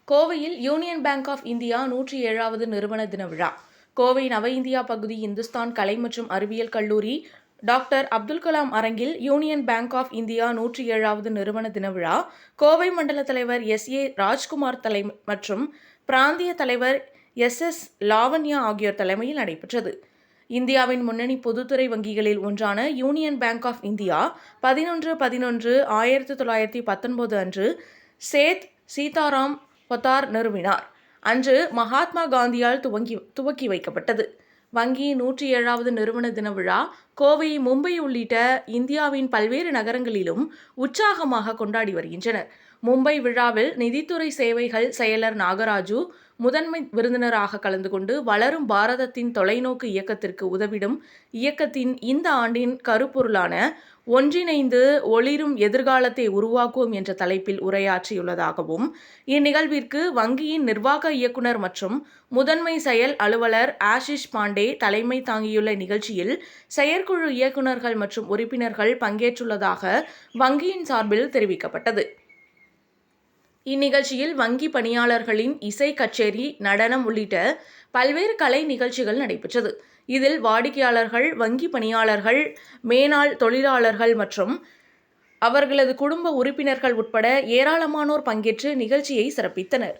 கோவையில் union bank of India 107வது நிறுவன தின விழா. கோவை நவ இந்தியா பகுதி இந்துஸ்தான் கலை மற்றும் அறிவியல் கல்லூரி டாக்டர் அப்துல் கலாம் அரங்கில் யூனியன் பேங்க் ஆஃப் இந்தியா 107வது நிறுவன தின விழா கோவை மண்டல தலைவர் SA ராஜ்குமார் மற்றும் பிராந்திய தலைவர் SS லாவண்யா ஆகியோர் தலைமையில் நடைபெற்றது. இந்தியாவின் முன்னணி பொதுத்துறை வங்கிகளில் ஒன்றான யூனியன் பேங்க் ஆஃப் இந்தியா 11/11/1919 அன்று சேத் சீதாராம் பொத்தார் நிறுவினார். அன்று மகாத்மா காந்தியால் துவக்கி வைக்கப்பட்டது. வங்கியின் 107வது நிறுவன தின விழா கோவை, மும்பை உள்ளிட்ட இந்தியாவின் பல்வேறு நகரங்களிலும் உற்சாகமாக கொண்டாடி வருகின்றனர். மும்பை விழாவில் நிதித்துறை சேவைகள் செயலர் நாகராஜு முதன்மை விருந்தினராக கலந்து கொண்டு வளரும் பாரதத்தின் தொலைநோக்கு இயக்கத்திற்கு உதவிடும் இயக்கத்தின் இந்த ஆண்டின் கருப்பொருளான ஒன்றிணைந்து ஒளிரும் எதிர்காலத்தை உருவாக்குவோம் என்ற தலைப்பில் உரையாற்றியுள்ளதாகவும், இந்நிகழ்விற்கு வங்கியின் நிர்வாக இயக்குனர் மற்றும் முதன்மை செயல் அலுவலர் ஆஷிஷ் பாண்டே தலைமை தாங்கியுள்ள நிகழ்ச்சியில் செயற்குழு இயக்குநர்கள் மற்றும் உறுப்பினர்கள் பங்கேற்றுள்ளதாக வங்கியின் சார்பில் தெரிவிக்கப்பட்டது. இந்நிகழ்ச்சியில் வங்கி பணியாளர்களின் இசை கச்சேரி, நடனம் உள்ளிட்ட பல்வேறு கலை நிகழ்ச்சிகள் நடைபெற்றது. இதில் வாடிக்கையாளர்கள், வங்கி பணியாளர்கள், மேனாள் தொழிலாளர்கள் மற்றும் அவர்களது குடும்ப உறுப்பினர்கள் உட்பட ஏராளமானோர் பங்கேற்று நிகழ்ச்சியை சிறப்பித்தனர்.